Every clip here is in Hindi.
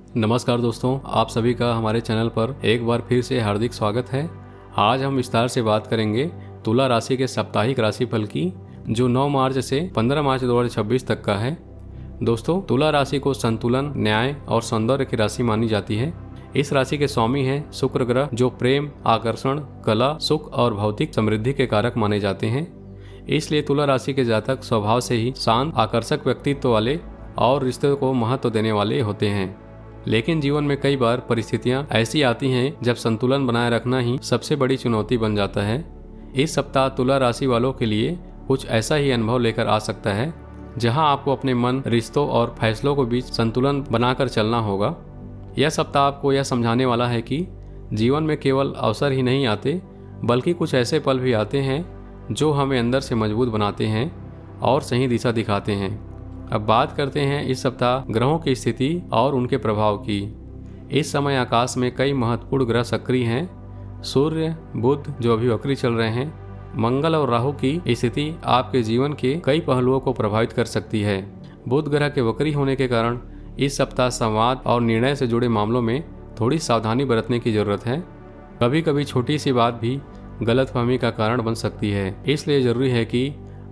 नमस्कार दोस्तों, आप सभी का हमारे चैनल पर एक बार फिर से हार्दिक स्वागत है। आज हम विस्तार से बात करेंगे तुला राशि के साप्ताहिक राशिफल की, जो 9 मार्च से 15 मार्च 2026 तक का है। दोस्तों, तुला राशि को संतुलन, न्याय और सौंदर्य की राशि मानी जाती है। इस राशि के स्वामी हैं शुक्र ग्रह, जो प्रेम, आकर्षण, कला, सुख और भौतिक समृद्धि के कारक माने जाते हैं। इसलिए तुला राशि के जातक स्वभाव से ही शांत, आकर्षक व्यक्तित्व वाले और रिश्ते को महत्व देने वाले होते हैं। लेकिन जीवन में कई बार परिस्थितियां ऐसी आती हैं जब संतुलन बनाए रखना ही सबसे बड़ी चुनौती बन जाता है। इस सप्ताह तुला राशि वालों के लिए कुछ ऐसा ही अनुभव लेकर आ सकता है, जहां आपको अपने मन, रिश्तों और फैसलों के बीच संतुलन बनाकर चलना होगा। यह सप्ताह आपको यह समझाने वाला है कि जीवन में केवल अवसर ही नहीं आते, बल्कि कुछ ऐसे पल भी आते हैं जो हमें अंदर से मजबूत बनाते हैं और सही दिशा दिखाते हैं। अब बात करते हैं इस सप्ताह ग्रहों की स्थिति और उनके प्रभाव की। इस समय आकाश में कई महत्वपूर्ण ग्रह सक्रिय हैं। सूर्य, बुध जो अभी वक्री चल रहे हैं, मंगल और राहु की स्थिति आपके जीवन के कई पहलुओं को प्रभावित कर सकती है। बुध ग्रह के वक्री होने के कारण इस सप्ताह संवाद और निर्णय से जुड़े मामलों में थोड़ी सावधानी बरतने की जरूरत है। कभी कभी छोटी सी बात भी गलतफहमी का कारण बन सकती है, इसलिए जरूरी है कि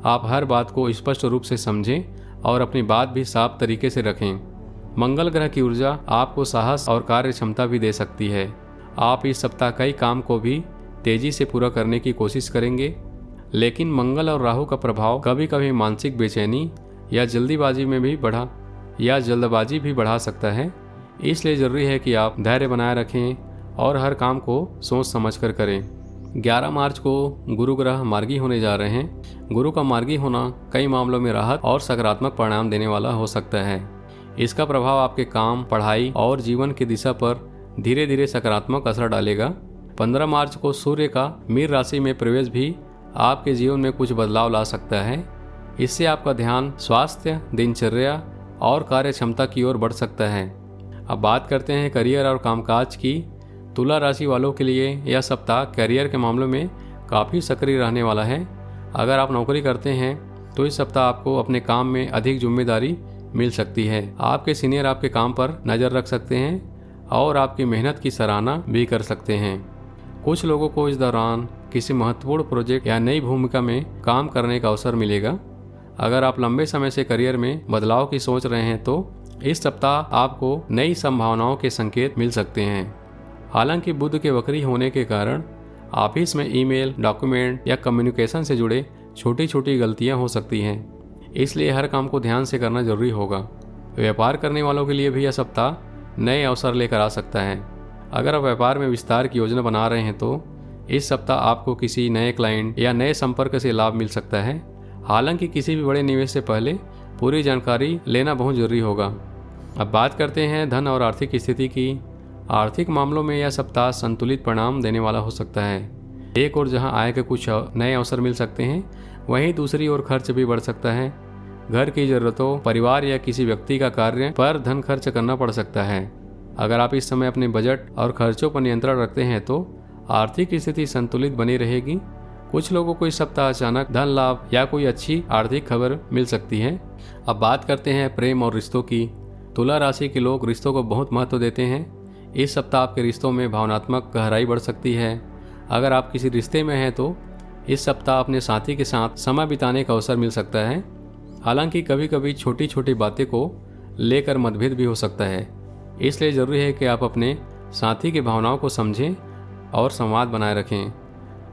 आप हर बात को स्पष्ट रूप से समझें और अपनी बात भी साफ तरीके से रखें। मंगल ग्रह की ऊर्जा आपको साहस और कार्य क्षमता भी दे सकती है। आप इस सप्ताह कई काम को भी तेजी से पूरा करने की कोशिश करेंगे, लेकिन मंगल और राहु का प्रभाव कभी कभी मानसिक बेचैनी या जल्दबाजी भी बढ़ा सकता है। इसलिए जरूरी है कि आप धैर्य बनाए रखें और हर काम को सोच समझकर करें। 11 मार्च को गुरु ग्रह मार्गी होने जा रहे हैं। गुरु का मार्गी होना कई मामलों में राहत और सकारात्मक परिणाम देने वाला हो सकता है। इसका प्रभाव आपके काम, पढ़ाई और जीवन की दिशा पर धीरे धीरे सकारात्मक असर डालेगा। 15 मार्च को सूर्य का मीन राशि में प्रवेश भी आपके जीवन में कुछ बदलाव ला सकता है। इससे आपका ध्यान स्वास्थ्य, दिनचर्या और कार्य क्षमता की ओर बढ़ सकता है। अब बात करते हैं करियर और कामकाज की। तुला राशि वालों के लिए यह सप्ताह करियर के मामलों में काफ़ी सक्रिय रहने वाला है। अगर आप नौकरी करते हैं तो इस सप्ताह आपको अपने काम में अधिक जिम्मेदारी मिल सकती है। आपके सीनियर आपके काम पर नज़र रख सकते हैं और आपकी मेहनत की सराहना भी कर सकते हैं। कुछ लोगों को इस दौरान किसी महत्वपूर्ण प्रोजेक्ट या नई भूमिका में काम करने का अवसर मिलेगा। अगर आप लंबे समय से करियर में बदलाव की सोच रहे हैं तो इस सप्ताह आपको नई संभावनाओं के संकेत मिल सकते हैं। हालांकि बुध के वक्री होने के कारण ऑफिस में ईमेल, डॉक्यूमेंट या कम्युनिकेशन से जुड़े छोटी छोटी गलतियां हो सकती हैं, इसलिए हर काम को ध्यान से करना जरूरी होगा। व्यापार करने वालों के लिए भी यह सप्ताह नए अवसर लेकर आ सकता है। अगर आप व्यापार में विस्तार की योजना बना रहे हैं तो इस सप्ताह आपको किसी नए क्लाइंट या नए संपर्क से लाभ मिल सकता है। हालांकि किसी भी बड़े निवेश से पहले पूरी जानकारी लेना बहुत जरूरी होगा। अब बात करते हैं धन और आर्थिक स्थिति की। आर्थिक मामलों में यह सप्ताह संतुलित परिणाम देने वाला हो सकता है। एक ओर जहां आय के कुछ नए अवसर मिल सकते हैं, वहीं दूसरी ओर खर्च भी बढ़ सकता है। घर की जरूरतों, परिवार या किसी व्यक्ति का कार्य पर धन खर्च करना पड़ सकता है। अगर आप इस समय अपने बजट और खर्चों पर नियंत्रण रखते हैं तो आर्थिक स्थिति संतुलित बनी रहेगी। कुछ लोगों को इस सप्ताह अचानक धन लाभ या कोई अच्छी आर्थिक खबर मिल सकती है। अब बात करते हैं प्रेम और रिश्तों की। तुला राशि के लोग रिश्तों को बहुत महत्व देते हैं। इस सप्ताह आपके रिश्तों में भावनात्मक गहराई बढ़ सकती है। अगर आप किसी रिश्ते में हैं तो इस सप्ताह अपने साथी के साथ समय बिताने का अवसर मिल सकता है। हालांकि कभी कभी छोटी छोटी बातें को लेकर मतभेद भी हो सकता है, इसलिए ज़रूरी है कि आप अपने साथी की भावनाओं को समझें और संवाद बनाए रखें।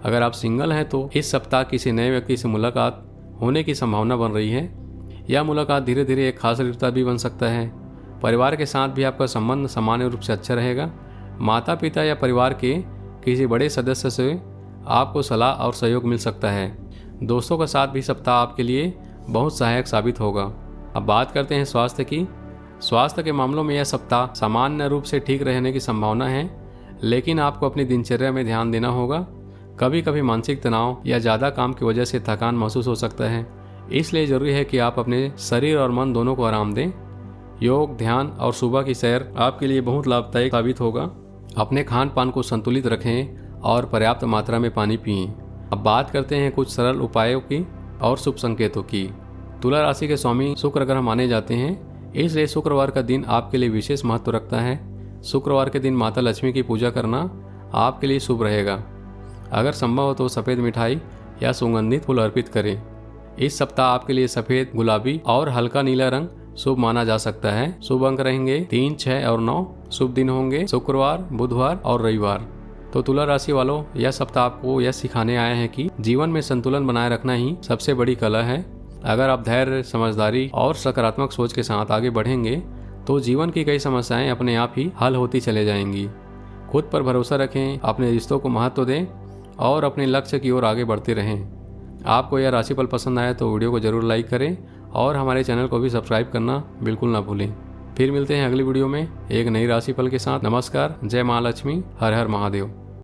अगर आप सिंगल हैं तो इस सप्ताह किसी नए व्यक्ति से मुलाकात होने की संभावना बन रही है। यह मुलाकात धीरे धीरे एक खास रिश्ता भी बन सकता है। परिवार के साथ भी आपका संबंध सामान्य रूप से अच्छा रहेगा। माता पिता या परिवार के किसी बड़े सदस्य से आपको सलाह और सहयोग मिल सकता है। दोस्तों का साथ भी सप्ताह आपके लिए बहुत सहायक साबित होगा। अब बात करते हैं स्वास्थ्य की। स्वास्थ्य के मामलों में यह सप्ताह सामान्य रूप से ठीक रहने की संभावना है, लेकिन आपको अपनी दिनचर्या में ध्यान देना होगा। कभी कभी मानसिक तनाव या ज़्यादा काम की वजह से थकान महसूस हो सकता है, इसलिए ज़रूरी है कि आप अपने शरीर और मन दोनों को आराम दें। योग, ध्यान और सुबह की सैर आपके लिए बहुत लाभदायक साबित होगा। अपने खान पान को संतुलित रखें और पर्याप्त मात्रा में पानी पिएं। अब बात करते हैं कुछ सरल उपायों की और शुभ संकेतों की। तुला राशि के स्वामी शुक्र ग्रह माने जाते हैं, इसलिए शुक्रवार का दिन आपके लिए विशेष महत्व रखता है। शुक्रवार के दिन माता लक्ष्मी की पूजा करना आपके लिए शुभ रहेगा। अगर संभव हो तो सफ़ेद मिठाई या सुगंधित फूल अर्पित करें। इस सप्ताह आपके लिए सफ़ेद, गुलाबी और हल्का नीला रंग शुभ माना जा सकता है। शुभ अंक रहेंगे 3, 6 और 9। शुभ दिन होंगे शुक्रवार, बुधवार और रविवार। तो तुला राशि वालों, यह सप्ताह आपको यह सिखाने आया है कि जीवन में संतुलन बनाए रखना ही सबसे बड़ी कला है। अगर आप धैर्य, समझदारी और सकारात्मक सोच के साथ आगे बढ़ेंगे तो जीवन की कई समस्याएं अपने आप ही हल होती चले जाएंगी। खुद पर भरोसा रखें, अपने रिश्तों को महत्व दें और अपने लक्ष्य की ओर आगे बढ़ते रहें। आपको यह राशिफल पसंद आया तो वीडियो को जरूर लाइक करें और हमारे चैनल को भी सब्सक्राइब करना बिल्कुल ना भूलें। फिर मिलते हैं अगली वीडियो में एक नई राशिफल के साथ। नमस्कार, जय माँ लक्ष्मी, हर हर महादेव।